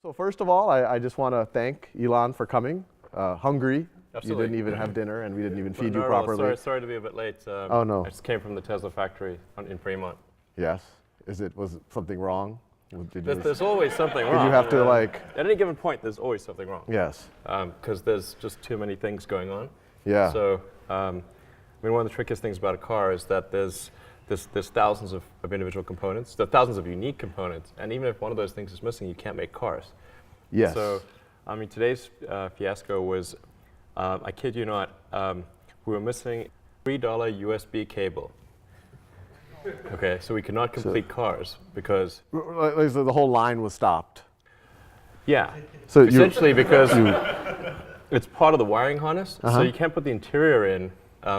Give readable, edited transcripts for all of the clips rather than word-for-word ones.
So first of all, I just want to thank Elon for coming. Hungry. Absolutely. You didn't even have dinner, and we didn't even feed you No, properly. sorry to be a bit late. Oh, no. I just came from the Tesla factory in Fremont. Yes. Was something wrong? There's always something wrong. Did you have to at any given point, there's always something wrong. Yes. Because there's just too many things going on. Yeah. So, one of the trickiest things about a car is that there's thousands of individual components, there are thousands of unique components, and even if one of those things is missing, you can't make cars. Yes. So, today's fiasco was, I kid you not, we were missing $3 USB cable. Okay, so we could not complete cars because... The whole line was stopped. Yeah, so essentially because it's part of the wiring harness, so you can't put the interior in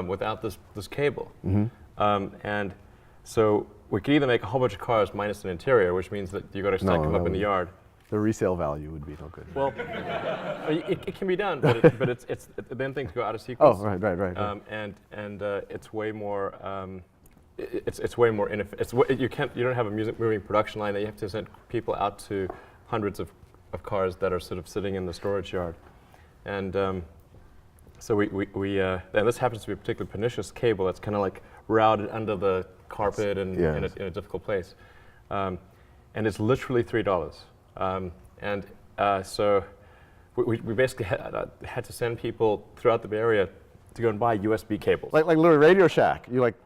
without this cable. And so we could either make a whole bunch of cars minus an interior, which means that you've got to stack them up in the yard. The resale value would be no good. Well, it can be done, but it's then things go out of sequence. Oh, right. And it's way more it's way more inefficient. You don't have a moving production line that you have to send people out to hundreds of cars that are sort of sitting in the storage yard, and so and this happens to be a particularly pernicious cable that's kind of like routed under the carpet and in a difficult place, and it's literally $3. So we basically had to send people throughout the Bay Area to go and buy USB cables. Like literally Radio Shack. You like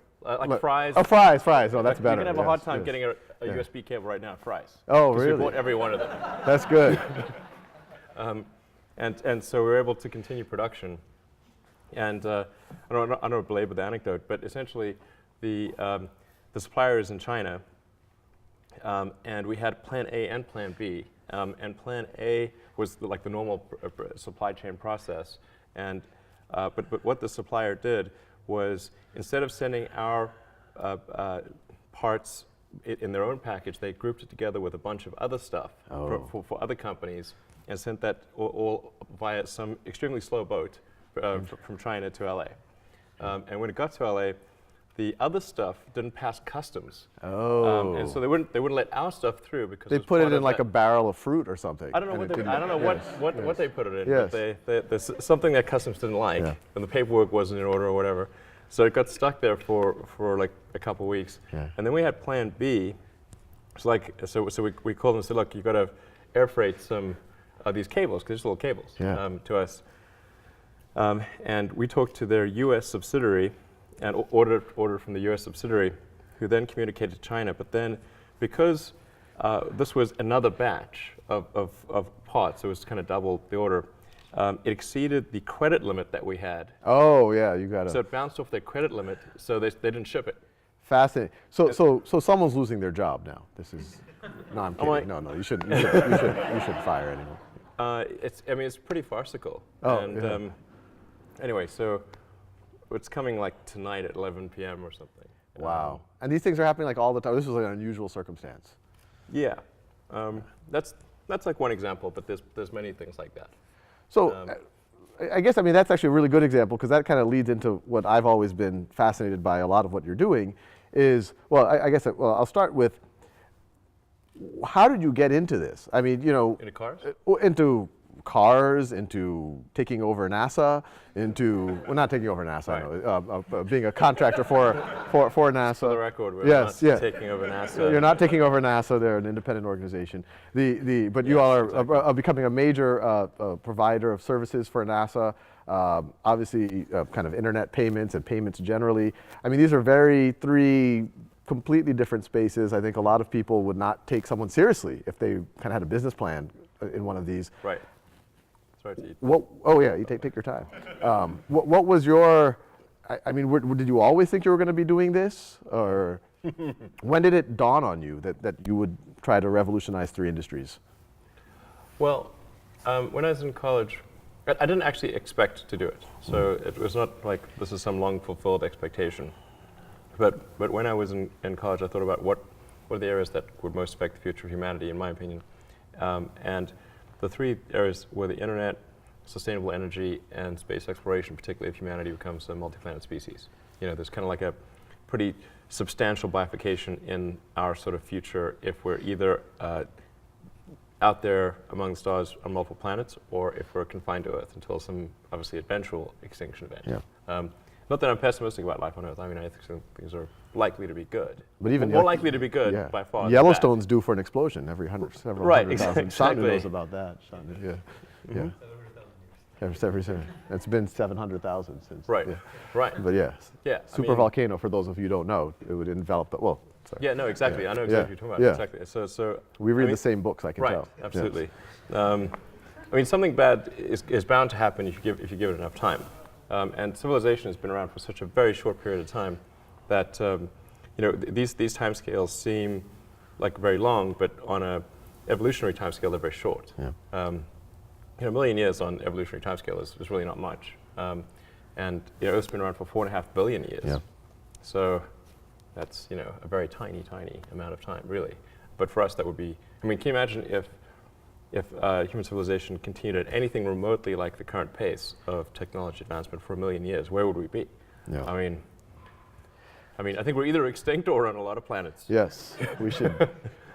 Fry's. Oh, Fry's. Oh, that's better. You can have a hard time getting a USB cable right now at Fry's. Oh, really? We bought every one of them. That's good. And so we were able to continue production. And I don't want to belabor the anecdote, but essentially the supplier is in China, and we had Plan A and Plan B. And Plan A was like the normal supply chain process, and but what the supplier did was, instead of sending our parts in their own package, they grouped it together with a bunch of other stuff for other companies and sent that all via some extremely slow boat from China to LA. And when it got to LA, the other stuff didn't pass customs. And so they wouldn't let our stuff through because they put it in like a barrel of fruit or something. I don't know what they put it in. Yes. But there's something that customs didn't like, and the paperwork wasn't in order or whatever. So it got stuck there for like a couple of weeks. Yeah. And then we had Plan B. So we called them and said, look, you've got to air freight some of these cables, because they're just little cables, to us. And we talked to their U.S. subsidiary and ordered from the U.S. subsidiary, who then communicated to China. But then, because this was another batch of parts, it was kind of double the order, it exceeded the credit limit that we had. Oh, yeah, you got it. So it bounced off their credit limit, so they didn't ship it. Fascinating. So someone's losing their job now. This is, no, I'm kidding. No, you shouldn't fire anyone. It's pretty farcical. Oh, and anyway, so it's coming like tonight at 11 p.m. or something. Wow. And these things are happening like all the time. This was like an unusual circumstance. Yeah. That's like one example, but there's many things like that. So I guess, that's actually a really good example, because that kind of leads into what I've always been fascinated by a lot of what you're doing is, I'll start with, how did you get into this? Into cars? Into cars, into taking over NASA, not taking over NASA, right. No, being a contractor for NASA. For the record, we're not taking over NASA. You're not taking over NASA. They're an independent organization. But you all are becoming a major provider of services for NASA. Obviously, kind of internet payments and payments generally. These are three completely different spaces. I think a lot of people would not take someone seriously if they kind of had a business plan in one of these. Right. Sorry to eat. You take your time. What was your? Did you always think you were going to be doing this, or when did it dawn on you that you would try to revolutionize three industries? Well, when I was in college, I didn't actually expect to do it. So it was not like this is some long fulfilled expectation. But when I was in college, I thought about what are the areas that would most affect the future of humanity, in my opinion. And the three areas were the internet, sustainable energy, and space exploration, particularly if humanity becomes a multi-planet species. There's kind of like a pretty substantial bifurcation in our sort of future if we're either out there among the stars on multiple planets, or if we're confined to Earth until some obviously eventual extinction event. Yeah. Not that I'm pessimistic about life on Earth. I mean, I think some things are likely to be good. But even more likely to be good by far. than Yellowstone's due for an explosion every several Right, hundred thousand. exactly. Shantanu knows about that. Yeah. Yeah. It's been 700,000 since. Right. Yeah. Right. But yes. Yeah. Super volcano, for those of you who don't know, it would envelop the, well, sorry. Yeah, no, exactly. I know exactly what you're talking about. Exactly. So we read the same books, I can tell. Right, absolutely. Yes. I mean, something bad is bound to happen if you give it enough time. And civilization has been around for such a very short period of time that these timescales seem like very long, but on a evolutionary timescale, they're very short. Yeah. A million years on evolutionary timescale is really not much. And Earth's been around for 4.5 billion years. Yeah. So that's a very tiny amount of time, really. But for us, that would be. I mean, can you imagine if human civilization continued at anything remotely like the current pace of technology advancement for 1 million years? Where would we be? Yeah. I mean, I think we're either extinct or on a lot of planets. Yes, we should.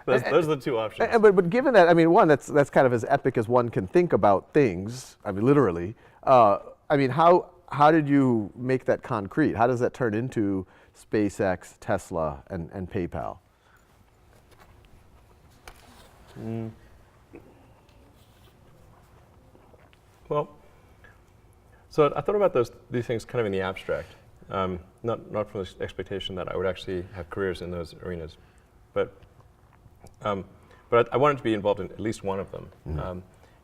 Those are the two options. But given that, I mean, one, that's kind of as epic as one can think about things. I mean, literally. I mean, how did you make that concrete? How does that turn into SpaceX, Tesla, and PayPal? Well, so I thought about these things kind of in the abstract, not from the expectation that I would actually have careers in those arenas, but I wanted to be involved in at least one of them. Mm-hmm.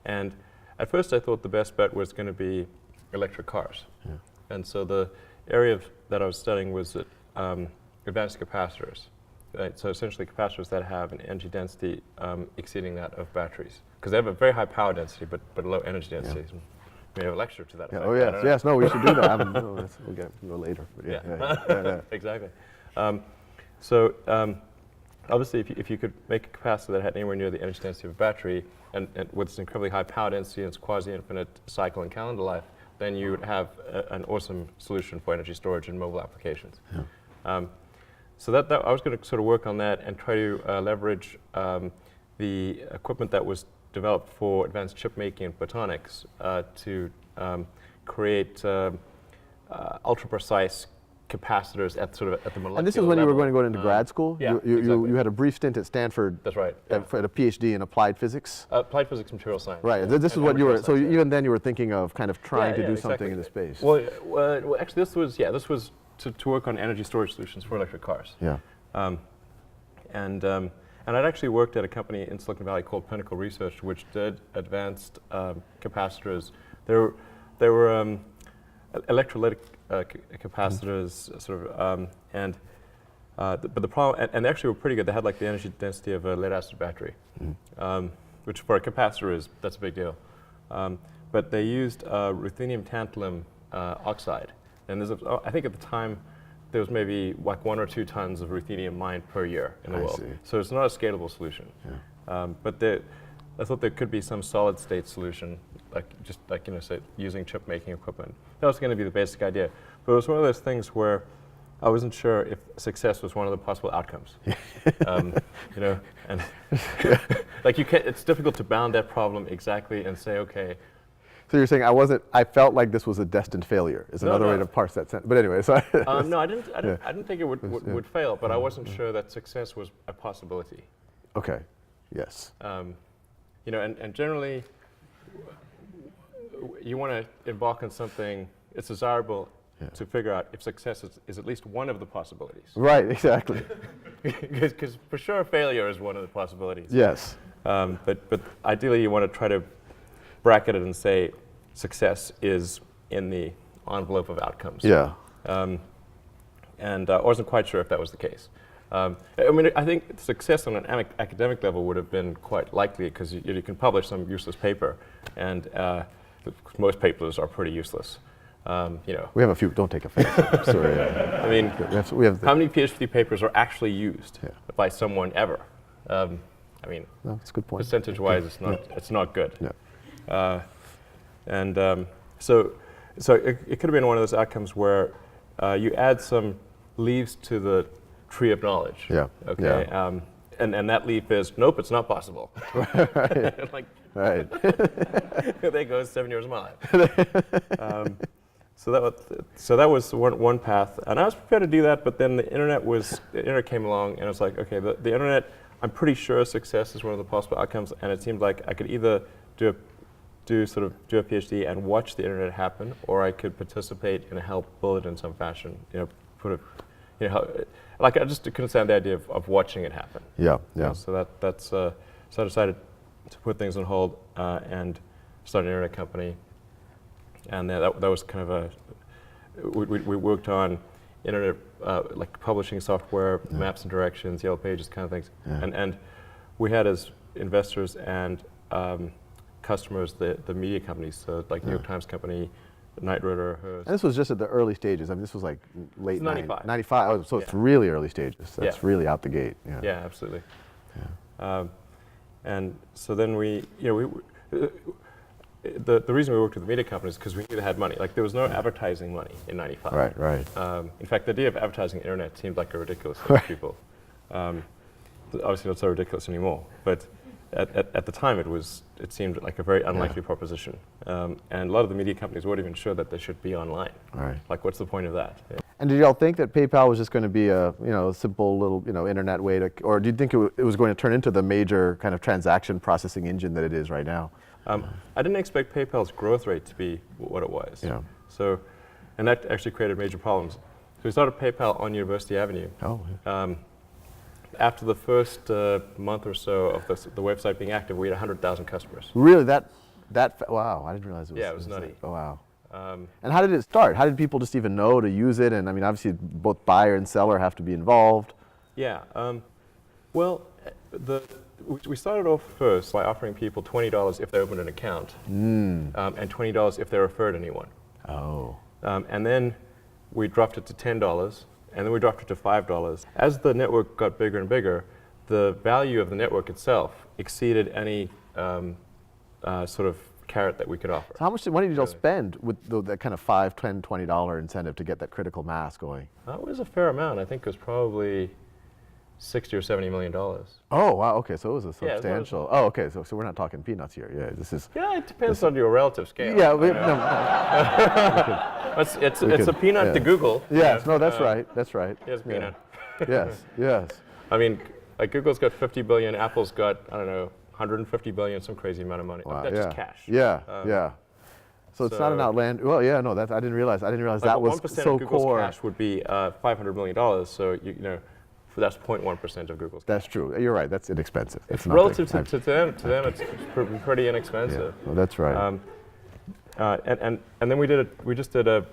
And at first, I thought the best bet was going to be electric cars. Yeah. And so the area that I was studying was advanced capacitors. Right? So essentially capacitors that have an energy density exceeding that of batteries. Because they have a very high power density, but a low energy density. Yeah. We have a lecture to that effect. Oh yes, yes. No, we should do that. We'll get to it later. But yeah. Exactly. Obviously, if you could make a capacitor that had anywhere near the energy density of a battery, and with this incredibly high power density and its quasi-infinite cycle and calendar life, then you would have an awesome solution for energy storage and mobile applications. Yeah. So that I was going to sort of work on that and try to leverage the equipment that was developed for advanced chip making and photonics to create ultra-precise capacitors at the molecular level. And this is when you were going into grad school? Yeah, you had a brief stint at Stanford. That's right. At a PhD in applied physics? Applied physics, material science. Right. This is what you were, so even then you were thinking of kind of trying to do something in the space. Well, actually this was to work on energy storage solutions for electric cars. Yeah. And I'd actually worked at a company in Silicon Valley called Pinnacle Research, which did advanced capacitors. There were electrolytic capacitors, but the problem, and they actually were pretty good. They had like the energy density of a lead-acid battery, which for a capacitor that's a big deal. But they used ruthenium tantalum oxide, and I think at the time there was maybe like 1 or 2 tons of ruthenium mined per year in the world. See. So it's not a scalable solution. Yeah. But I thought there could be some solid-state solution, say using chip-making equipment. That was going to be the basic idea. But it was one of those things where I wasn't sure if success was one of the possible outcomes. And it's difficult to bound that problem exactly and say, okay. So you're saying I felt like this was a destined failure, is another way to parse that sentence. But anyway, so. No, I didn't think it would fail, but I wasn't sure that success was a possibility. Okay, yes. And generally, you want to embark on something, it's desirable to figure out if success is at least one of the possibilities. Right, exactly. Because for sure failure is one of the possibilities. Yes. But ideally you want to try to bracket it and say success is in the envelope of outcomes. Yeah. And I wasn't quite sure if that was the case. I think success on an academic level would have been quite likely because you can publish some useless paper, and most papers are pretty useless. We have a few. Don't take offense. Sorry. I mean, how many PhD papers are actually used by someone ever? No, that's a good point. Percentage-wise, it's not good. Yeah. So it could have been one of those outcomes where you add some leaves to the tree of knowledge. Yeah. Okay. Yeah. and that leap is, nope, it's not possible. Right. Like, Right. there goes 7 years of my life. So that was one path, and I was prepared to do that. But then the internet came along, and I was like, okay, the internet. I'm pretty sure success is one of the possible outcomes, and it seemed like I could either do a PhD and watch the internet happen, or I could participate and help build it in some fashion. Like I just couldn't stand the idea of watching it happen. Yeah, yeah. So so I decided to put things on hold and start an internet company. And that was kind of we worked on internet, like publishing software, maps and directions, yellow pages, kind of things. Yeah. And we had as investors and customers the media companies, so like New York Times Company, Knight Ridder, Hearst. And this was just at the early stages. I mean, this was like late 95. 95. Oh, so it's really early stages. That's really out the gate. Yeah. Yeah, absolutely. Yeah. And so then the reason we worked with the media companies is because we knew they had money. Like there was no advertising money in 95. Right, right. In fact, the idea of advertising the internet seemed like a ridiculous thing to people. Obviously not so ridiculous anymore, but at the time it seemed like a very unlikely proposition. And a lot of the media companies weren't even sure that they should be online. Right. Like what's the point of that? Yeah. And did y'all think that PayPal was just going to be a simple little internet way to, or do you think it was going to turn into the major kind of transaction processing engine that it is right now? I didn't expect PayPal's growth rate to be what it was. Yeah. So, and that actually created major problems. So we started PayPal on University Avenue. Oh. Yeah. After the first month or so of the website being active, we had 100,000 customers. Really? Wow, I didn't realize it was. Yeah, it was nutty. Oh, wow. And how did it start? How did people just even know to use it? And I mean, obviously, both buyer and seller have to be involved. Yeah. Well, we started off first by offering people $20 if they opened an account, and $20 if they referred anyone. Oh. And then we dropped it to $10, and then we dropped it to $5. As the network got bigger and bigger, the value of the network itself exceeded any sort of carrot that we could offer. So how much money did y'all spend with that kind of $5, $10, $20 incentive to get that critical mass going? That was a fair amount. I think it was probably $60 or $70 million. Oh, wow, okay, so it was a Yeah, substantial, oh, okay, so we're not talking peanuts here, yeah, this is. Yeah, it depends on your relative scale. Yeah, it's a peanut to Google. Yes, no, that's right, that's right. Here's a peanut. Yes, yes. I mean, like Google's got 50 billion, Apple's got, I don't know, 150 billion, some crazy amount of money. Wow, That's just cash. Yeah, yeah. So it's not an outland. Well, yeah, no, I didn't realize that was 1% so of Google's core. cash would be $500 million. So that's 0.1% of Google's. That's true. You're right. That's inexpensive. It's relative to them, it's pretty inexpensive. Yeah, well, that's right. And then we just did a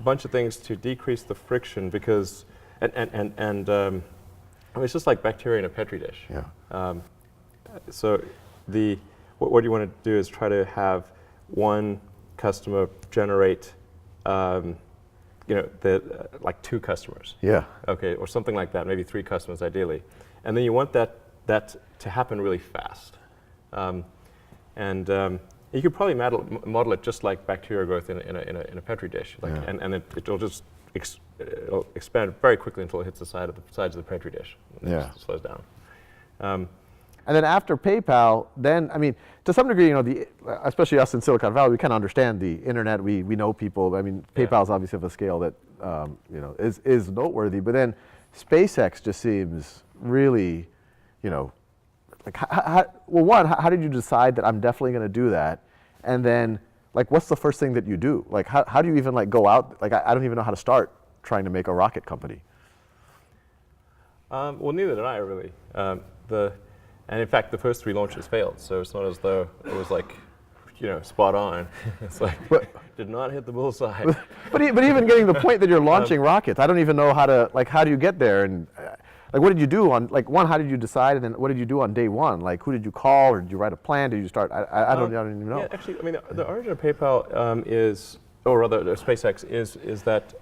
bunch of things to decrease the friction because I mean, it's just like bacteria in a petri dish. Yeah. So what you want to do is try to have one customer generate like two customers. Yeah. Okay, or something like that, maybe three customers ideally. And then you want that to happen really fast. You could probably model it just like bacteria growth in a petri dish. Like, yeah. and it'll just it'll expand very quickly until it hits the sides of the petri dish. And Yeah. it just slows down. And then after PayPal, then, I mean, to some degree, especially us in Silicon Valley, we kind of understand the internet. We know people. I mean, PayPal's obviously of a scale that, is noteworthy. But then SpaceX just seems really, like, how did you decide that I'm definitely going to do that? And then, like, what's the first thing that you do? Like, how do you even, like, go out? Like, I don't even know how to start trying to make a rocket company. Well, neither did I, really. And in fact, the first three launches failed, so it's not as though it was like, spot on. It's like, did not hit the bullseye. But even getting the point that you're launching rockets, I don't even know how do you get there? And like, what did you do on, like, how did you decide, and then what did you do on day one? Like, who did you call, or did you write a plan? Did you start, I don't even know. Yeah, actually, I mean, the origin of PayPal SpaceX is that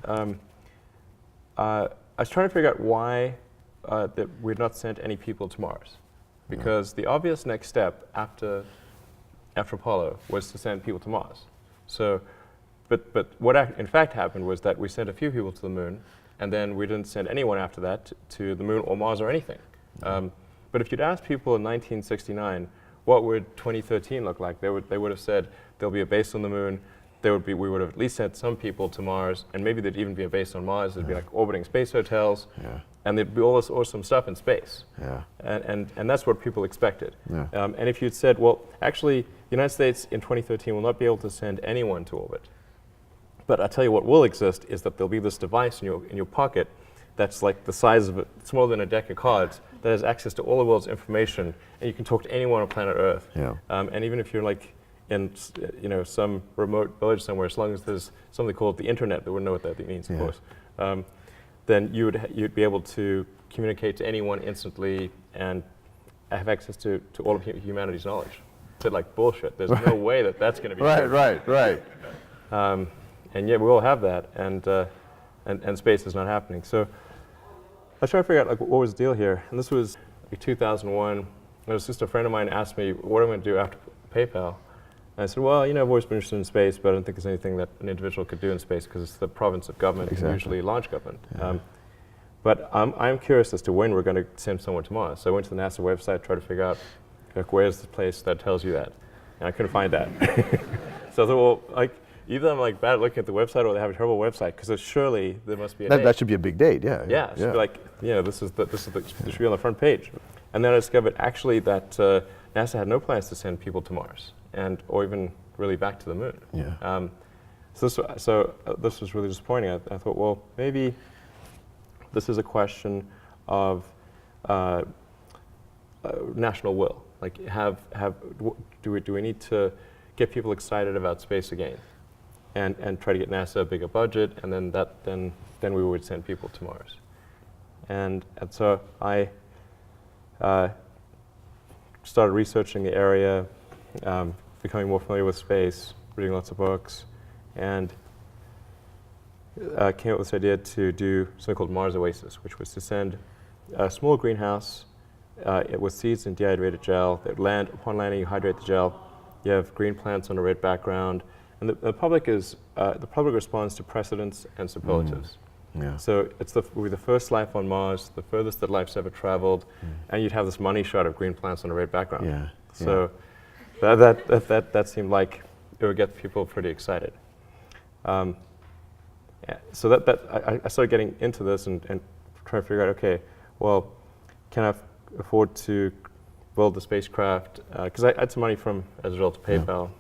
I was trying to figure out why that we had not sent any people to Mars. Because the obvious next step after Apollo was to send people to Mars. So, but what in fact happened was that we sent a few people to the moon, and then we didn't send anyone after that to the moon or Mars or anything. But if you'd asked people in 1969, what would 2013 look like? They would have said there'll be a base on the moon. We would have at least sent some people to Mars, and maybe there'd even be a base on Mars. There'd be like orbiting space hotels, and there'd be all this awesome stuff in space. And that's what people expected. And if you'd said, well, actually, the United States in 2013 will not be able to send anyone to orbit. But I'll tell you what will exist is that there'll be this device in your pocket that's like the size of smaller than a deck of cards that has access to all the world's information, and you can talk to anyone on planet Earth. And even if you're like in some remote village somewhere, as long as there's something called the internet, they wouldn't know what that means, of course, then you'd be able to communicate to anyone instantly and have access to all of humanity's knowledge. I said like bullshit. There's no way that that's going to be right. And yet we all have that, and space is not happening. So I was trying to figure out like what was the deal here, and this was like 2001. And it was just a friend of mine asked me what I'm going to do after PayPal. And I said, well, I've always been interested in space, but I don't think there's anything that an individual could do in space because it's the province of government, and usually large government. But I'm curious as to when we're going to send someone to Mars. So I went to the NASA website, tried to figure out like, where's the place that tells you that, and I couldn't find that. So I thought, well, like, either I'm like bad at looking at the website, or they have a terrible website, because surely there must be a date. That should be a big date, Yeah, it should be like, this should be on the front page. And then I discovered actually that NASA had no plans to send people to Mars, or even really back to the moon. So this was really disappointing. I thought, well, maybe this is a question of national will. Like, do we need to get people excited about space again? And try to get NASA a bigger budget, and then we would send people to Mars. And so I started researching the area, becoming more familiar with space, reading lots of books, and came up with this idea to do something called Mars Oasis, which was to send a small greenhouse with seeds and dehydrated gel. Upon landing, you hydrate the gel. You have green plants on a red background. And the public responds to precedents and superlatives. So we're the first life on Mars, the furthest that life's ever traveled, and you'd have this money shot of green plants on a red background. So that seemed like it would get people pretty excited. So I started getting into this and trying to figure out, okay, well, can I afford to build the spacecraft? Because I had some money as a result of PayPal.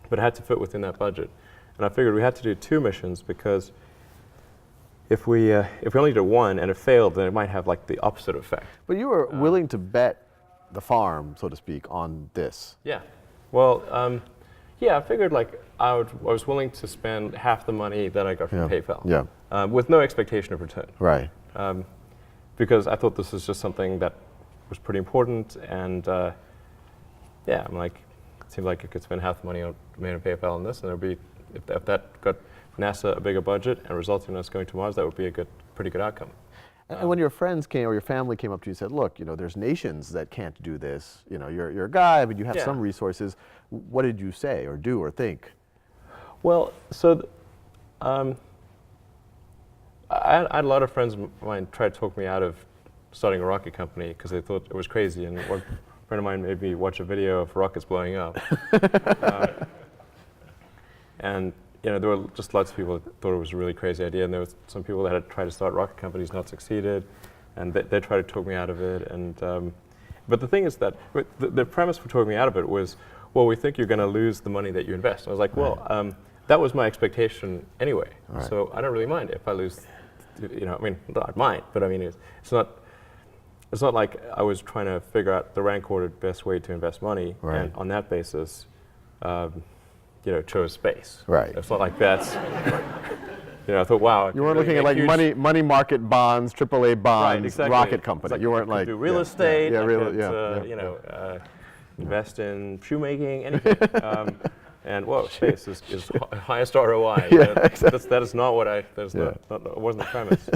But it had to fit within that budget. And I figured we had to do 2 missions, because if we only did one and it failed, then it might have like the opposite effect. But you were willing to bet the farm, so to speak, on this. Yeah. Well, I figured like I was willing to spend half the money that I got from PayPal. With no expectation of return. Right. Because I thought this was just something that was pretty important, and I'm like, it seemed like you could spend half the money on PayPal on this, and there'd be, if that got NASA a bigger budget and resulted in us going to Mars, that would be a pretty good outcome. And when your friends came, or your family came up to you and said, look, there's nations that can't do this. You're a guy, but you have some resources. What did you say, or do, or think? Well, so I had a lot of friends of mine try to talk me out of starting a rocket company because they thought it was crazy. And one friend of mine made me watch a video of rockets blowing up. And there were just lots of people that thought it was a really crazy idea, and there was some people that had tried to start rocket companies, not succeeded, and they tried to talk me out of it. And but the thing is that the premise for talking me out of it was, well, we think you're going to lose the money that you invest. And I was like, well, that was my expectation anyway, so I don't really mind if I lose. I might, but I mean, it's not like I was trying to figure out the rank ordered best way to invest money, and on that basis, chose space. Right. It's not like that's. I thought, wow. You weren't looking at like money market bonds, AAA bonds, rocket company. Like you weren't like do real estate. Invest in shoemaking, anything. And space is highest ROI. That is not what that wasn't the premise.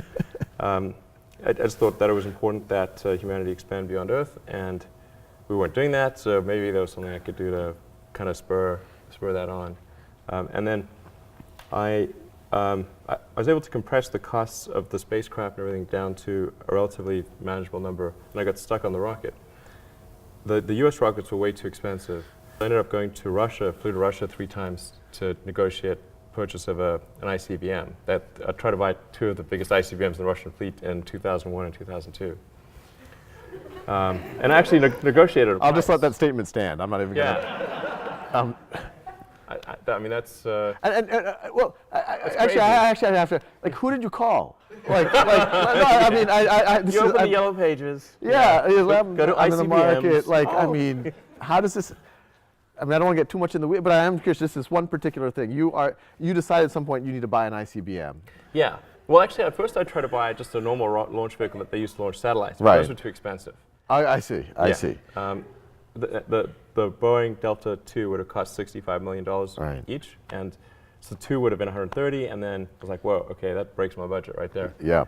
I just thought that it was important that humanity expand beyond Earth, and we weren't doing that. So maybe there was something I could do to kind of spur that on. And then I was able to compress the costs of the spacecraft and everything down to a relatively manageable number, and I got stuck on the rocket. the U.S. rockets were way too expensive. I ended up going to Russia, flew to Russia 3 times to negotiate purchase of an ICBM. I tried to buy 2 of the biggest ICBMs in the Russian fleet in 2001 and 2002. And I actually negotiated. I'll just let that statement stand. I'm not even going to. Yeah. I mean, that's. Well, actually, I have to. Like, who did you call? Like no, I mean, you open the yellow pages. Yeah, go to I'm in the market. ICBMs. Like, I mean, how does this? I mean, I don't want to get too much in the way, but I am curious. This is one particular thing. You decided at some point you need to buy an ICBM. Yeah. Well, actually, at first I tried to buy just a normal launch vehicle that they used to launch satellites. But Right. those were too expensive. I see. I see. The Boeing Delta II would have cost $65 million Right. each, and so 2 would have been 130, and then I was like, whoa, okay, that breaks my budget right there. Yeah.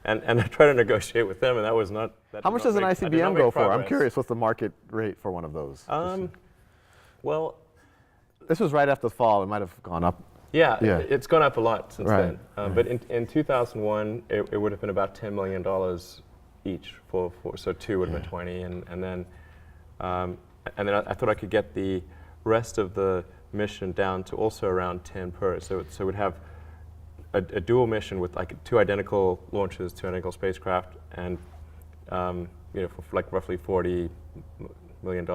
And I tried to negotiate with them, and that was not. How much does an ICBM go for? I'm curious. What's the market rate for one of those? Well, this was right after the fall. It might have gone up. yeah, Yeah. it's gone up a lot since Right, then. But in 2001, it would have been about $10 million each so 2 would have been 20, and then I thought I could get the rest of the mission down to also around 10 per. So we'd have a dual mission with like 2 identical launches, 2 identical spacecraft, and for like roughly $40 million,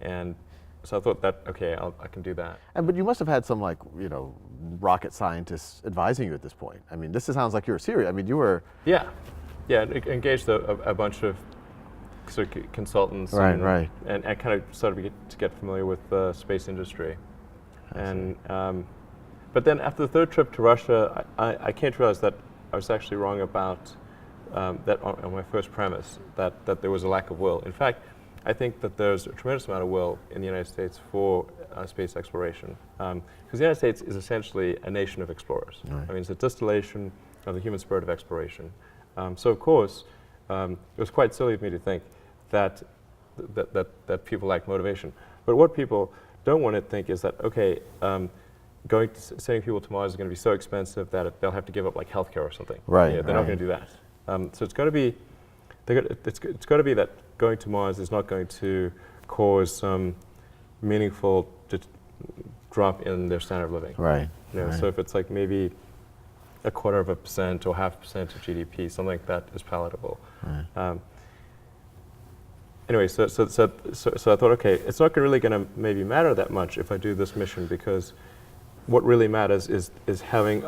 and so I thought that okay, I can do that. But you must have had some rocket scientists advising you at this point. I mean, this sounds like you were serious. I mean, you were. Yeah, engaged a bunch of sort of consultants. Right. And I kind of started to get familiar with the space industry, and. But then after the 3rd trip to Russia, I came to realize that I was actually wrong about that on my first premise, that there was a lack of will. In fact, I think that there's a tremendous amount of will in the United States for space exploration. Because the United States is essentially a nation of explorers. Right. I mean, it's a distillation of the human spirit of exploration. So of course, it was quite silly of me to think that people lack motivation. But what people don't want to think is that, okay, sending people to Mars is going to be so expensive that they'll have to give up like healthcare or something. Right. Yeah, they're not going to do that. So it's got to be, it's got to be that going to Mars is not going to cause some meaningful drop in their standard of living. Right. Right. So if it's like maybe 0.25% or 0.5% of GDP, something like that is palatable. Right. Anyway, so I thought, okay, it's not really going to maybe matter that much if I do this mission, because what really matters is having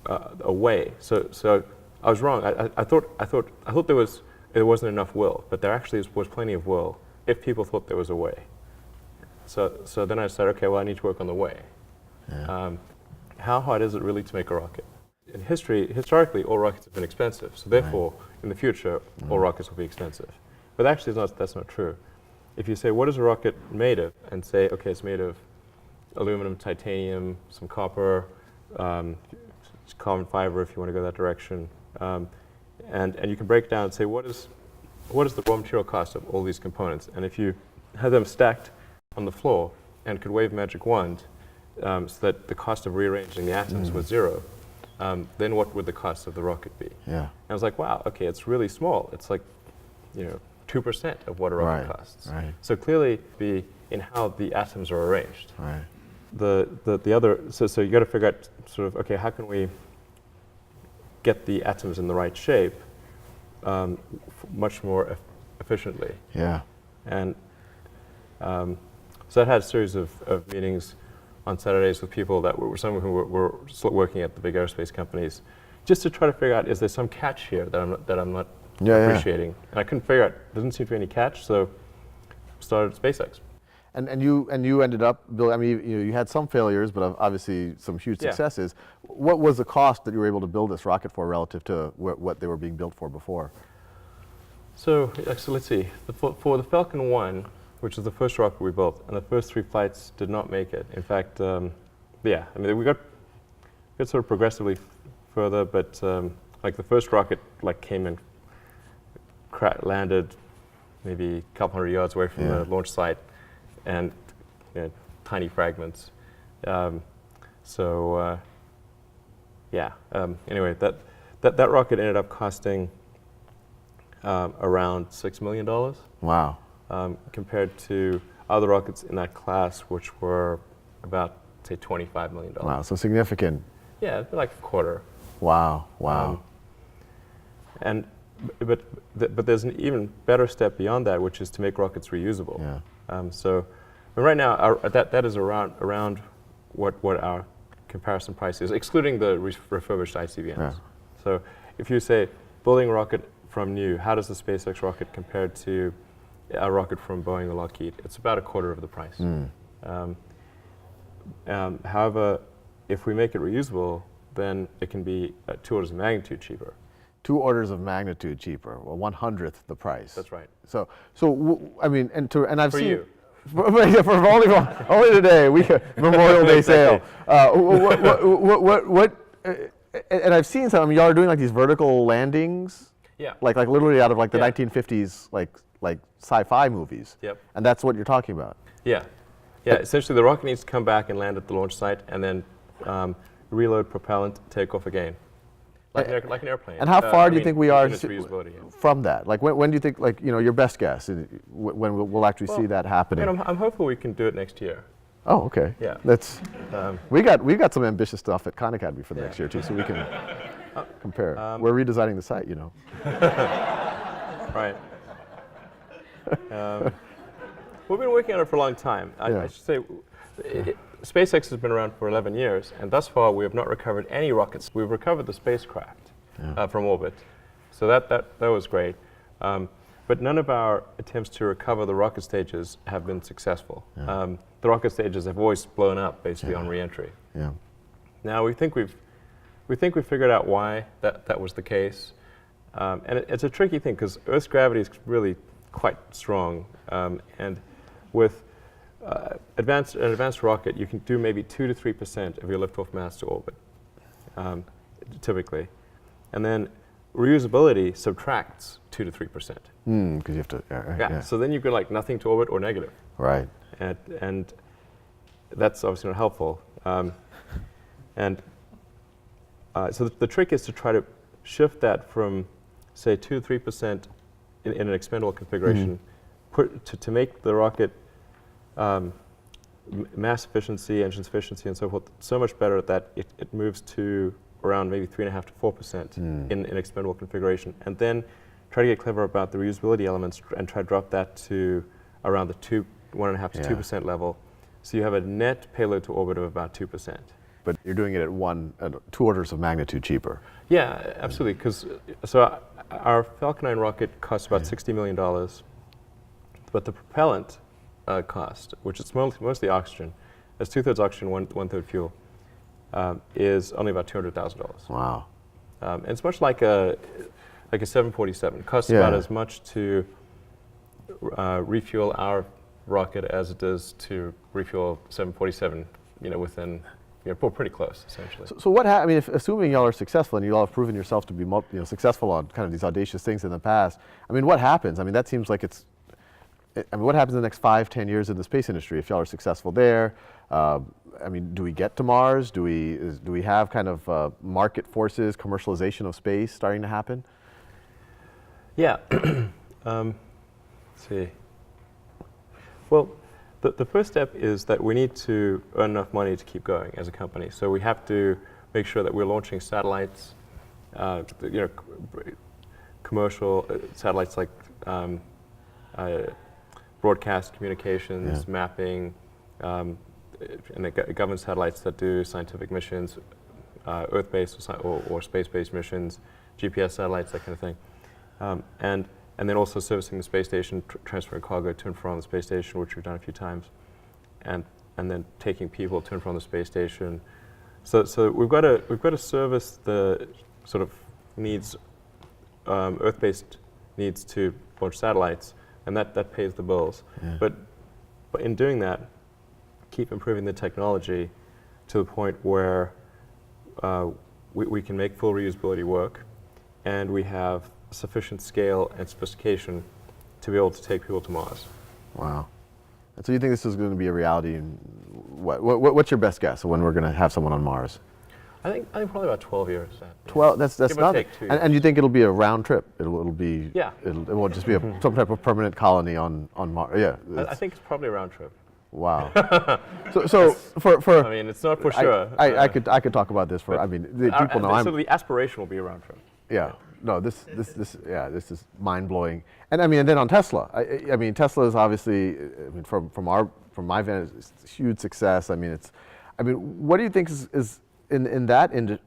a way. So I was wrong. I thought there wasn't enough will, but there actually was plenty of will if people thought there was a way. So then I said, okay, well, I need to work on the way. Yeah. How hard is it really to make a rocket? Historically, all rockets have been expensive. So therefore, in the future, all rockets will be expensive. But actually, that's not true. If you say, what is a rocket made of? And say, okay, it's made of aluminum, titanium, some copper, carbon fiber if you want to go that direction. And you can break down and say, what is the raw material cost of all these components? And if you have them stacked on the floor and could wave a magic wand so that the cost of rearranging the atoms was 0, then what would the cost of the rocket be? Yeah. And I was like, wow, okay, it's really small. It's like, 2% of what a rocket costs. Right. So clearly be in how the atoms are arranged. Right. The other, so you got to figure out sort of, okay, how can we get the atoms in the right shape much more efficiently? Yeah. And so I had a series of meetings on Saturdays with people some of whom were still working at the big aerospace companies, just to try to figure out, is there some catch here that I'm not appreciating? And I couldn't figure out, there didn't seem to be any catch, so started SpaceX. And you ended up building. I mean, you had some failures, but obviously some huge successes. What was the cost that you were able to build this rocket for relative to what they were being built for before? So let's see. For the Falcon 1, which was the first rocket we built, and the first 3 flights did not make it. In fact, I mean, we got sort of progressively further, but like the first rocket came and landed maybe a couple hundred yards away from the launch site, and tiny fragments. Anyway, that rocket ended up costing around $6 million. Wow. Compared to other rockets in that class, which were about, say, $25 million. Wow, so significant. Yeah, like a quarter. Wow, wow. But there's an even better step beyond that, which is to make rockets reusable. Yeah. So right now, that is around what our comparison price is, excluding the refurbished ICBMs. Yeah. So if you say building a rocket from new, how does the SpaceX rocket compare to a rocket from Boeing or Lockheed? It's about a quarter of the price. However, if we make it reusable, then it can be 2 orders of magnitude cheaper. 2 orders of magnitude cheaper, well, 1/100th the price. That's right. I mean, and I've For seen you. for only today, Memorial Day sale. And I've seen some. I mean, y'all are doing like these vertical landings. Yeah. Like literally out of like the Yeah. 1950s like sci-fi movies. Yep. And that's what you're talking about. Yeah. Yeah. Essentially, the rocket needs to come back and land at the launch site, and then reload propellant, take off again, like an airplane. And how far do you think we are reusability, yeah. from that? Like when do you think, like, your best guess when we'll actually see that happening? And I'm hopeful we can do it next year. Oh, okay. Yeah. That's we got some ambitious stuff at Khan Academy for the next year too, so we can compare. We're redesigning the site, Right. We've been working on it for a long time. Yeah. I should say, SpaceX has been around for 11 years, and thus far we have not recovered any rockets. We've recovered the spacecraft from orbit, so that was great. But none of our attempts to recover the rocket stages have been successful. Yeah. The rocket stages have always blown up, basically, on reentry. Yeah. Now we think we've figured out why that was the case, and it's a tricky thing because Earth's gravity is really quite strong, and with an advanced rocket, you can do maybe 2 to 3% of your liftoff mass to orbit, typically, and then reusability subtracts 2 to 3%. Because you have to. Yeah. So then you go like nothing to orbit or negative. Right. And that's obviously not helpful. So the trick is to try to shift that from, say, 2 to 3% in an expendable configuration, to make the rocket mass efficiency, engine efficiency, and so forth so much better that it moves to around maybe 3.5 to 4% in expendable configuration, and then try to get clever about the reusability elements and try to drop that to around the 1.5 to 2% level. So you have a net payload to orbit of about 2%. But you're doing it at 2 orders of magnitude cheaper. Yeah, absolutely. Because our Falcon 9 rocket costs about $60 million, but the propellant cost, which is mostly oxygen, as 2/3 oxygen, 1/3 fuel, is only about $200,000. Wow. And it's much like a 747. It costs about as much to refuel our rocket as it does to refuel 747. Within. Pretty close, essentially. So what I mean, assuming y'all are successful and you all have proven yourself to be successful on kind of these audacious things in the past, I mean, what happens? I mean, that seems like what happens in the next 5-10 years in the space industry if y'all are successful there? I mean, do we get to Mars? Do we have kind of market forces, commercialization of space starting to happen? Yeah. Let's see. Well, the first step is that we need to earn enough money to keep going as a company. So we have to make sure that we're launching satellites, commercial satellites like broadcast communications, mapping, and the government satellites that do scientific missions, Earth-based or space-based missions, GPS satellites, that kind of thing. And then also servicing the space station, transferring cargo to and from the space station, which we've done a few times, and then taking people to and from the space station. So we've got to service the sort of needs, Earth-based needs to launch satellites, and that pays the bills. Yeah. But in doing that, keep improving the technology to the point where we can make full reusability work, and we have sufficient scale and sophistication to be able to take people to Mars. Wow. And so you think this is going to be a reality in what's your best guess of when we're going to have someone on Mars? I think probably about 12 years. 12. That's Give or not. take 2 years. And you think it'll be a round trip? It'll be. Yeah. It won't just be some type of permanent colony on Mars. Yeah. I think it's probably a round trip. Wow. so for. I mean, it's not for sure. I could talk about this for. I mean, the people know I'm. So the aspiration will be a round trip. Yeah. No, this is mind blowing. And I mean, and then on Tesla. I mean, Tesla is obviously, I mean, from my vantage, it's a huge success. I mean, what do you think is in that industry?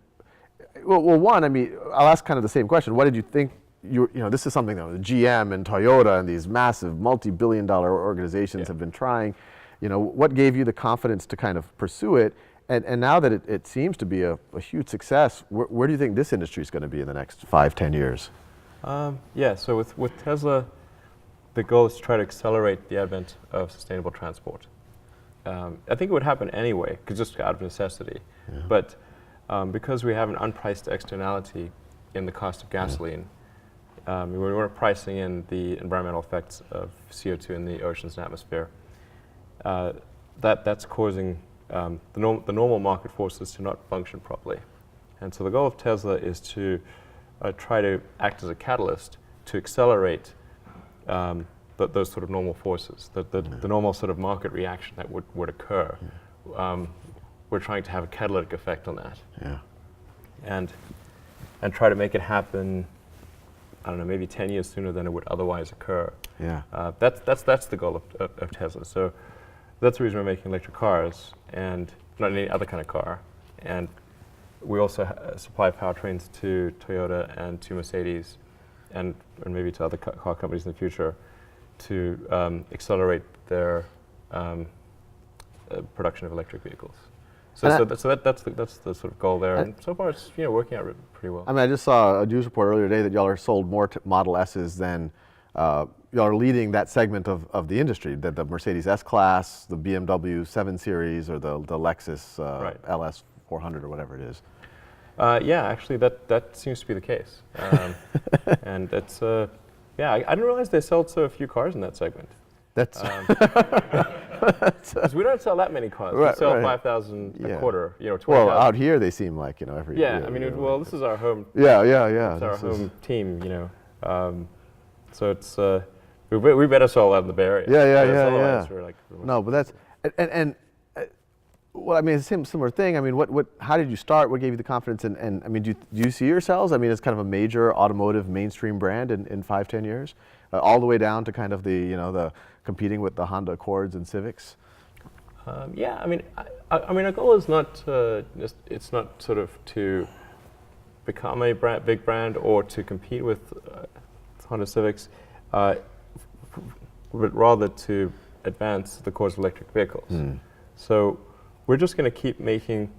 Well, one, I mean, I'll ask kind of the same question. What did you think? This is something that GM and Toyota and these massive multi-billion-dollar organizations have been trying. What gave you the confidence to kind of pursue it? And now that it seems to be a huge success, where do you think this industry is going to be in the next 5-10 years? Yeah, so with Tesla, the goal is to try to accelerate the advent of sustainable transport. I think it would happen anyway, just out of necessity. Yeah. But because we have an unpriced externality in the cost of gasoline, we weren't pricing in the environmental effects of CO2 in the oceans and atmosphere. That's causing the normal market forces to not function properly. And so the goal of Tesla is to try to act as a catalyst to accelerate those sort of normal forces, the normal sort of market reaction that would occur. We're trying to have a catalytic effect on that. Yeah. And try to make it happen, I don't know, maybe 10 years sooner than it would otherwise occur. Yeah. That's the goal of Tesla. So that's the reason we're making electric cars and not any other kind of car. And we also supply powertrains to Toyota and to Mercedes and maybe to other car companies in the future to accelerate their production of electric vehicles. So that's the sort of goal there. And so far it's working out pretty well. I mean, I just saw a news report earlier today that y'all are sold more Model S's than y'all are leading that segment of the industry, that the Mercedes S-Class, the BMW 7 Series, or the Lexus LS 400 or whatever it is. Yeah, actually that seems to be the case. And it's, I didn't realize they sold so few cars in that segment. That's because we don't sell that many cars. We sell 5,000 a quarter. 20,000. Well, out here they seem like every. Yeah, I mean, this is our home. Yeah. It's our home team. So it's we better sell that in the Bay Area. Yeah. We're like, no, but that's and well, I mean, it's a similar thing. I mean, how did you start? What gave you the confidence? And I mean, do you see yourselves? I mean, as kind of a major automotive mainstream brand in 5-10 years, all the way down to kind of the competing with the Honda Accords and Civics. Yeah, I mean, our goal is not it's not sort of to become a big brand or to compete with Honda Civics, but rather to advance the cause of electric vehicles. So we're just going to keep making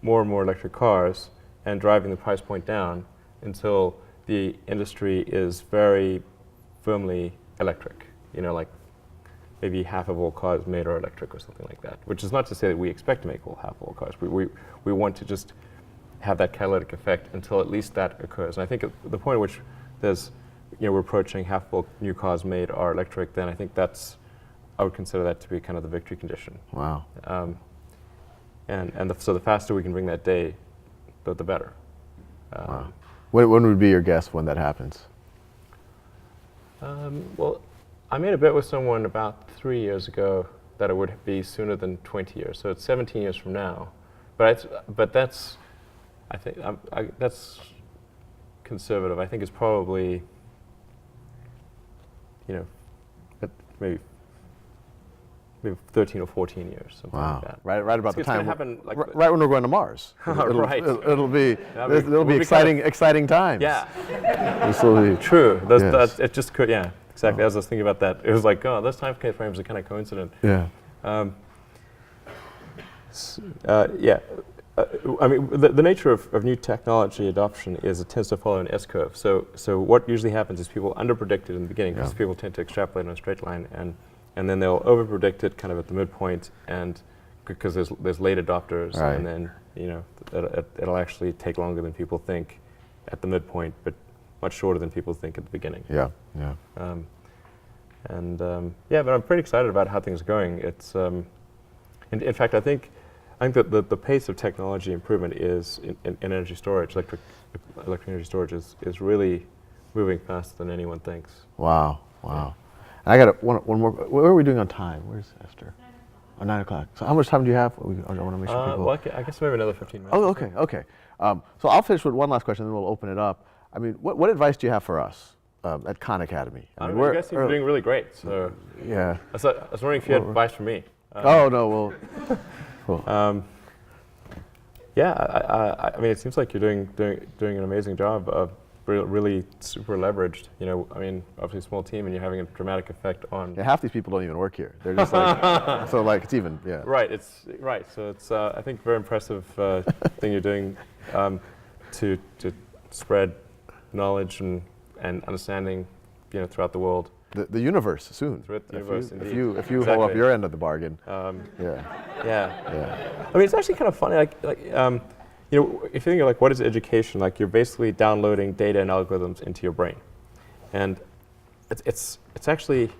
more and more electric cars and driving the price point down until the industry is very firmly electric. Like maybe half of all cars made are electric or something like that. Which is not to say that we expect to make half of all cars. We want to just have that catalytic effect until at least that occurs. And I think at the point at which there's, we're approaching half of all new cars made are electric, then I think I would consider that to be kind of the victory condition. Wow. So the faster we can bring that day, the better. Wow. When would be your guess when that happens? Well, I made a bet with someone about 3 years ago that it would be sooner than 20 years. So it's 17 years from now. But that's, I think, that's conservative. I think it's probably, maybe 13 or 14 years, something like that. Right about the time. It's going to happen right when we're going to Mars. It'll be exciting times. Yeah. This will be true. It just could. Yeah. Exactly. As I was thinking about that, it was like, those time frames are kind of coincident. Yeah. I mean, the nature of new technology adoption is it tends to follow an S-curve. So what usually happens is people underpredict it in the beginning because people tend to extrapolate on a straight line, and then they'll overpredict it kind of at the midpoint, and because there's late adopters, and then it'll actually take longer than people think at the midpoint, but much shorter than people think at the beginning. Yeah. But I'm pretty excited about how things are going. It's in fact, I think I think that the pace of technology improvement is in energy storage, electric energy storage is really moving faster than anyone thinks. Wow, wow. And I got one more. What are we doing on time? Where's Esther? 9 o'clock. So how much time do you have? I want to make sure people. Well, I guess maybe another 15 minutes. Oh, okay, okay. So I'll finish with one last question, then we'll open it up. I mean, what advice do you have for us at Khan Academy? I mean, you guys seem to be doing really great. So yeah. I was wondering if you had advice for me. Oh no, well. Cool. Yeah, I mean, it seems like you're doing an amazing job of really super leveraged. You know, I mean, obviously a small team, and you're having a dramatic effect on. Yeah, half these people don't even work here. They're just like, so like it's even, yeah. Right. It's right. So it's I think very impressive thing you're doing to spread knowledge and understanding, you know, throughout the world. The universe soon. Throughout the universe, if you hold up your end of the bargain. Yeah. Yeah. I mean, it's actually kind of funny. You know, if you think of like what is education, like you're basically downloading data and algorithms into your brain, and it's actually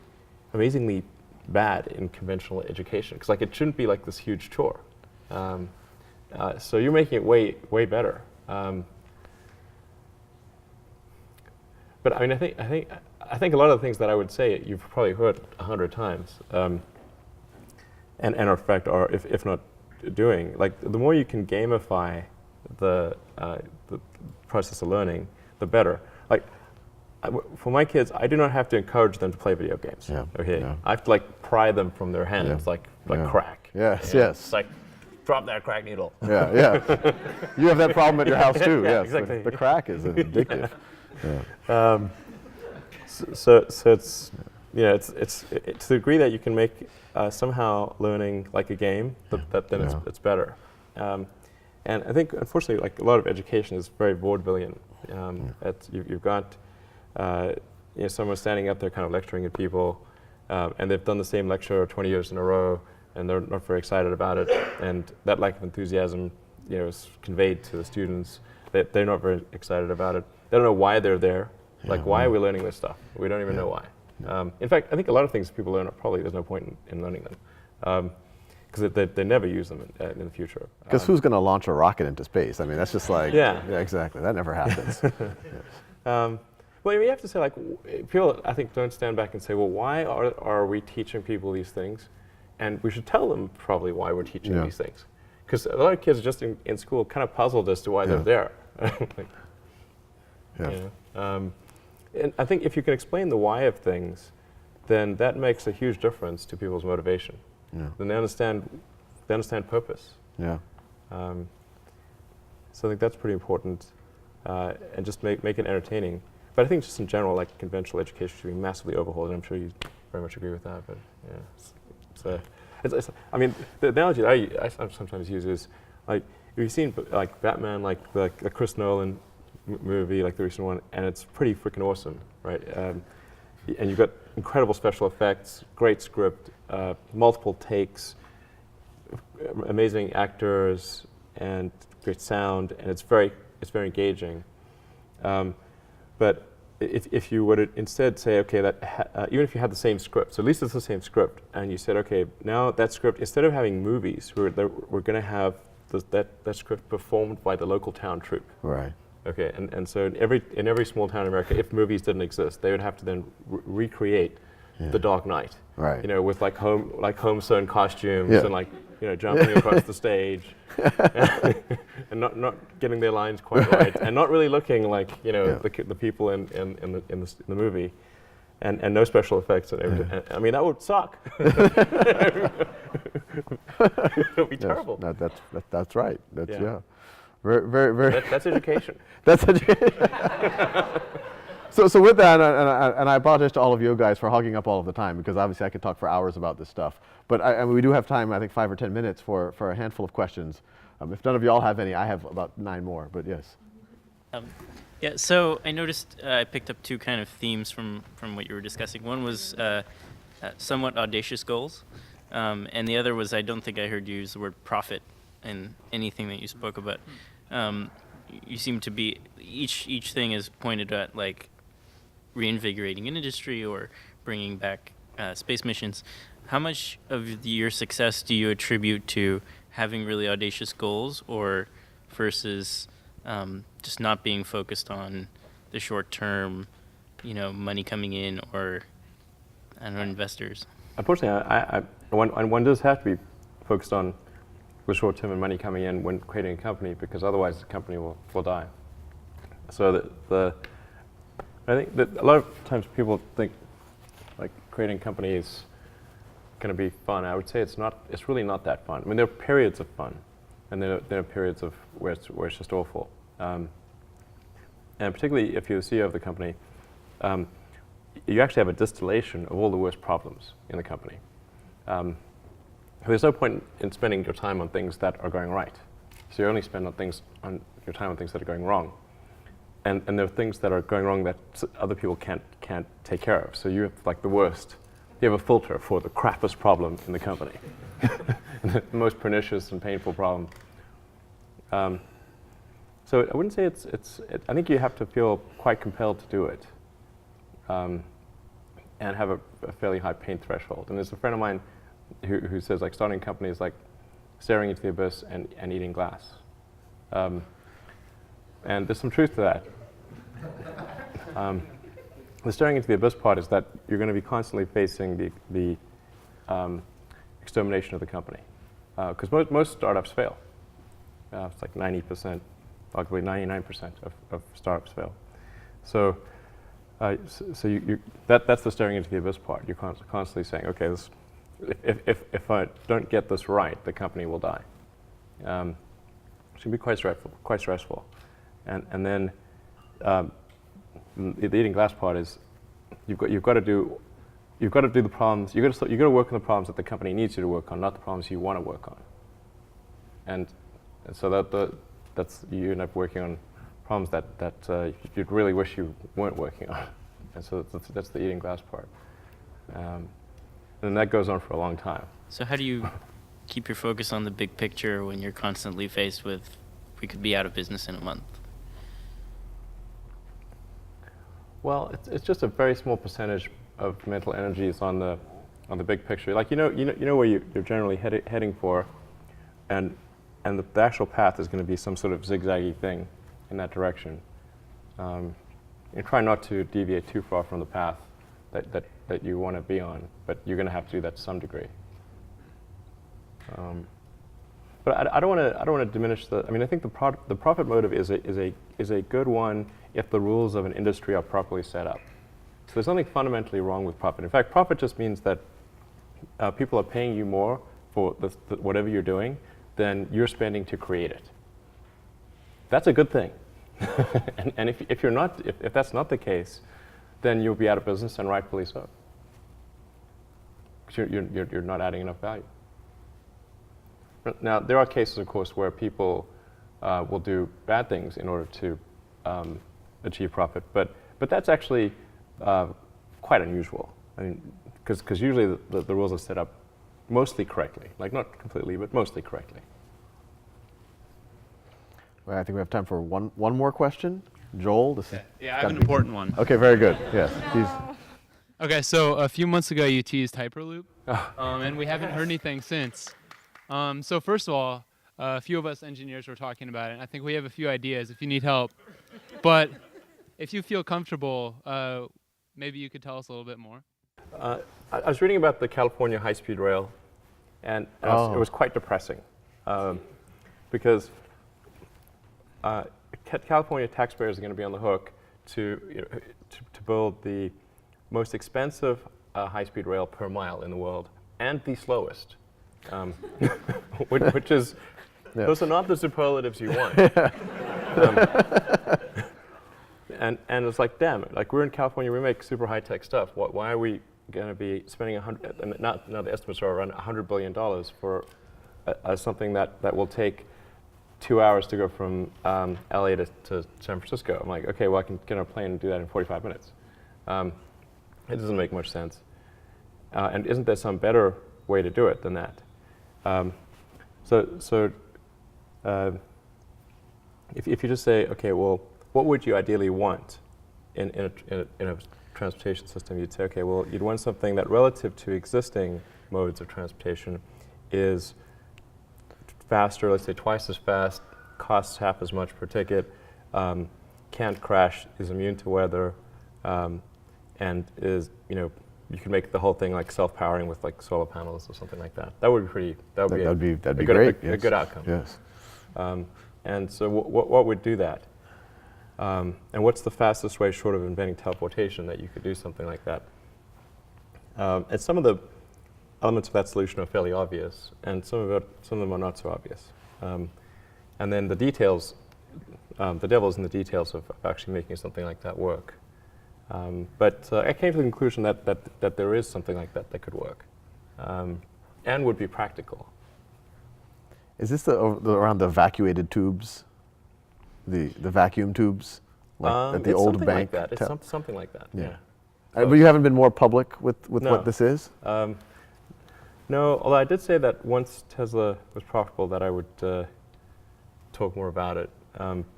amazingly bad in conventional education because like it shouldn't be like this huge chore. So you're making it way better. But I mean, I think a lot of the things that I would say you've probably heard 100 times, and in fact are if not doing. Like the more you can gamify the process of learning, the better. Like for my kids, I do not have to encourage them to play video games. Yeah. Okay, Yeah. I have to like pry them from their hands, like crack. Yes. You know? Yes. It's like drop that crack needle. Yeah. Yeah. You have that problem at your house too. Yeah, Yes. exactly. The crack is addictive. Yeah. So it's it's to the degree that you can make somehow learning like a game, then it's better. And I think unfortunately, like a lot of education is very vaudevillian. You've got someone standing up there kind of lecturing at people, and they've done the same lecture 20 years in a row, and they're not very excited about it. And that lack of enthusiasm, is conveyed to the students. They're not very excited about it. They don't know why they're there. Like, why are we learning this stuff? We don't even know why. In fact, I think a lot of things people learn, probably there's no point in learning them. Because they never use them in the future. Because who's going to launch a rocket into space? I mean, that's just like, yeah, exactly. That never happens. Well, you have to say, like, people, I think, don't stand back and say, well, why are we teaching people these things? And we should tell them probably why we're teaching these things. Because a lot of kids are just in school kind of puzzled as to why they're there. And I think if you can explain the why of things, then that makes a huge difference to people's motivation. Yeah. Then they understand purpose. Yeah. So I think that's pretty important, and just make it entertaining. But I think just in general, like conventional education should be massively overhauled, and I'm sure you very much agree with that. But yeah, I mean, the analogy that I sometimes use is like, you've seen like Batman, like the Chris Nolan movie, like the recent one, and it's pretty freaking awesome, right? And you've got incredible special effects, great script, multiple takes, amazing actors, and great sound, and it's very engaging. But if you were to instead say, okay, that even if you had the same script, so at least it's the same script, and you said, okay, now that script, instead of having movies, we're going to have that script performed by the local town troupe. Right. Okay, and so in every small town in America, if movies didn't exist, they would have to then recreate The Dark Knight. Right. With like home sewn costumes and like jumping across the stage, and not getting their lines quite right, and not really looking like the people in the movie, and no special effects. And I mean, that would suck. It would be terrible. That's right. That's Very. That's education. That's education. So with that, and I apologize to all of you guys for hogging up all of the time, because obviously I could talk for hours about this stuff. But I mean, we do have time, I think 5 or 10 minutes for a handful of questions. If none of you all have any, I have about 9 more, but yes. Yeah, so I noticed I picked up 2 kind of themes from what you were discussing. One was somewhat audacious goals, and the other was, I don't think I heard you use the word profit in anything that you spoke about. You seem to be, each thing is pointed at like reinvigorating an industry or bringing back space missions. How much of your success do you attribute to having really audacious goals, or versus just not being focused on the short term, money coming in, or I don't know, investors? Unfortunately, one does have to be focused on the short term and money coming in when creating a company, because otherwise the company will die. So I think that a lot of times people think like creating a company is going to be fun. I would say it's not. It's really not that fun. I mean, there are periods of fun, and there are periods of where it's just awful. And particularly if you're the CEO of the company, you actually have a distillation of all the worst problems in the company. There's no point in spending your time on things that are going right. So you only spend your time on things that are going wrong. And there are things that are going wrong that other people can't take care of. So you have like the worst. You have a filter for the crappiest problem in the company, the most pernicious and painful problem. So I wouldn't say I think you have to feel quite compelled to do it, and have a fairly high pain threshold. And there's a friend of mine who says like starting a company is like staring into the abyss and eating glass. And there's some truth to that. The staring into the abyss part is that you're going to be constantly facing the extermination of the company, because most startups fail. It's like 90%, arguably 99% of startups fail. So, that's the staring into the abyss part. You're constantly saying, okay, if I don't get this right, the company will die. It can be quite stressful. And then the eating glass part is you've got to do the problems. You've got to work on the problems that the company needs you to work on, not the problems you want to work on. And so that's you end up working on problems that you'd really wish you weren't working on. And so that's the eating glass part. And that goes on for a long time. So how do you keep your focus on the big picture when you're constantly faced with, we could be out of business in a month? Well, it's just a very small percentage of mental energy is on the big picture. Like you know where you're generally heading for, and the actual path is going to be some sort of zigzaggy thing in that direction. And try not to deviate too far from the path that you want to be on, but you're going to have to do that to some degree. But I don't want to diminish the. I mean, I think the profit motive is a good one if the rules of an industry are properly set up. So there's nothing fundamentally wrong with profit. In fact, profit just means that people are paying you more for whatever you're doing than you're spending to create it. That's a good thing. and if that's not the case, then you'll be out of business, and rightfully so. Because you're not adding enough value. Now, there are cases, of course, where people will do bad things in order to achieve profit, but that's actually quite unusual. I mean, because usually the rules are set up mostly correctly, like not completely, but mostly correctly. Well, I think we have time for one more question. Joel, Yeah, I have an important one. Okay, very good. Yes. Okay, so a few months ago you teased Hyperloop, and we haven't heard anything since. So first of all, a few of us engineers were talking about it, and I think we have a few ideas if you need help. But if you feel comfortable, maybe you could tell us a little bit more. I was reading about the California high-speed rail, and it was quite depressing, because California taxpayers are going to be on the hook to build the most expensive high-speed rail per mile in the world, and the slowest, which is, those are not the superlatives you want. And it's like, damn, like we're in California, we make super high-tech stuff. Why are we going to be spending the estimates are around $100 billion for something that will take 2 hours to go from LA to San Francisco? I'm like, okay, well, I can get on a plane and do that in 45 minutes. It doesn't make much sense. And isn't there some better way to do it than that? If you just say, okay, well, what would you ideally want in a transportation system? You'd say, okay, well, you'd want something that relative to existing modes of transportation is faster, let's say twice as fast, costs half as much per ticket, can't crash, is immune to weather, and is, you can make the whole thing like self-powering with like solar panels or something like that. That would be pretty. That'd be a great. A good outcome. Yes. And so what would do that? And what's the fastest way, short of inventing teleportation, that you could do something like that? And some of the elements of that solution are fairly obvious, and some of them are not so obvious. And then the details, the devil's in the details of actually making something like that work. But I came to the conclusion that there is something like that could work, and would be practical. Is this around the evacuated tubes, the vacuum tubes, like at the it's old something bank? like that. It's something like that. Yeah. But you haven't been more public with No. what this is? No, although I did say that once Tesla was profitable that I would talk more about it.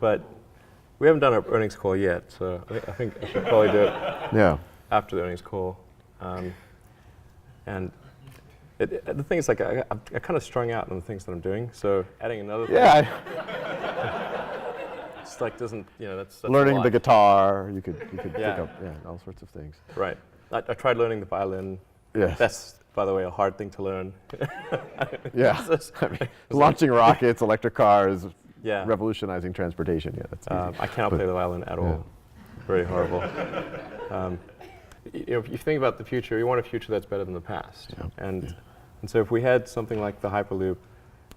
But we haven't done our earnings call yet, so I think I should probably do it after the earnings call. And the thing is, like, I kind of strung out on the things that I'm doing, so adding another thing. Yeah. It's like doesn't, that's Learning a the lot. guitar, you could pick Yeah. up all sorts of things. Right. I tried learning the violin. Yes. That's, by the way, a hard thing to learn. Yeah. I mean, launching rockets, electric cars, Yeah. revolutionizing transportation. Yeah, that's easy. I cannot play the violin at all. Very horrible. If you think about the future, you want a future that's better than the past. Yeah. And so if we had something like the Hyperloop,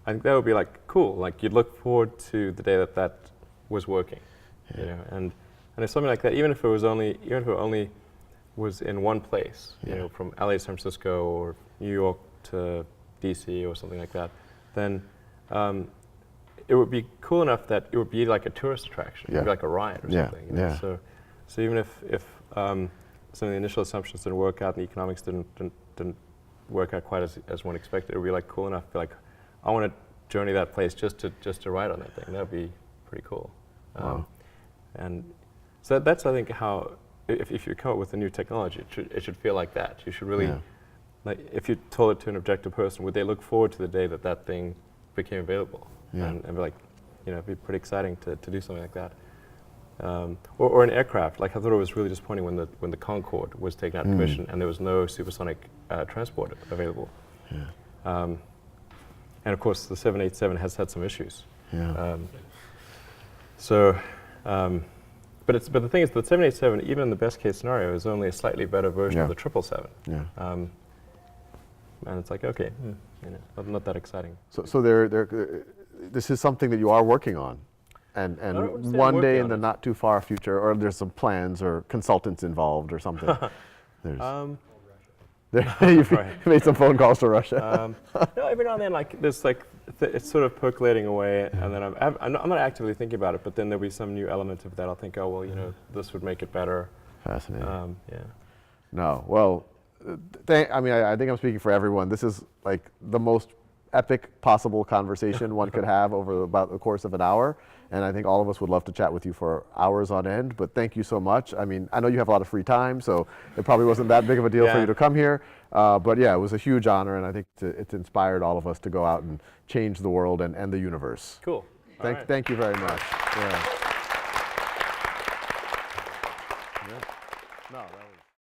I think that would be like cool. Like you'd look forward to the day that was working. And if something like that, even if it only was in one place, from LA to San Francisco or New York to DC or something like that, then it would be cool enough that it would be like a tourist attraction. It would be like a ride or something. Yeah. So even if some of the initial assumptions didn't work out and the economics didn't work out quite as one expected, it would be like cool enough to be like, I want to journey that place just to ride on that thing. That would be pretty cool. Wow. And so that's, I think, how, if you come up with a new technology, it should feel like that. You should really, like, if you told it to an objective person, would they look forward to the day that thing became available? Yeah. And be like, it'd be pretty exciting to do something like that. Or an aircraft. Like, I thought it was really disappointing when the Concorde was taken out of commission and there was no supersonic transport available. Yeah. And of course, the 787 has had some issues. Yeah. But the thing is, the 787, even in the best case scenario, is only a slightly better version of the 777. Yeah. And it's like, okay, not that exciting. So this is something that you are working on, and wouldn't say I'm one day working in on the it. not too far future, or there's some plans or consultants involved or something. You've Right. made some phone calls to Russia. No, every now and then, like there's like it's sort of percolating away, and then I'm not actively thinking about it, but then there'll be some new element of that. I'll think, oh well, this would make it better. Fascinating. Yeah. No, well, I think I'm speaking for everyone. This is like the most epic possible conversation one could have over about the course of an hour. And I think all of us would love to chat with you for hours on end, but thank you so much. I mean, I know you have a lot of free time, so it probably wasn't that big of a deal for you to come here. But yeah, it was a huge honor, and I think it's inspired all of us to go out and change the world and the universe. Cool. Thank you very much. Yeah.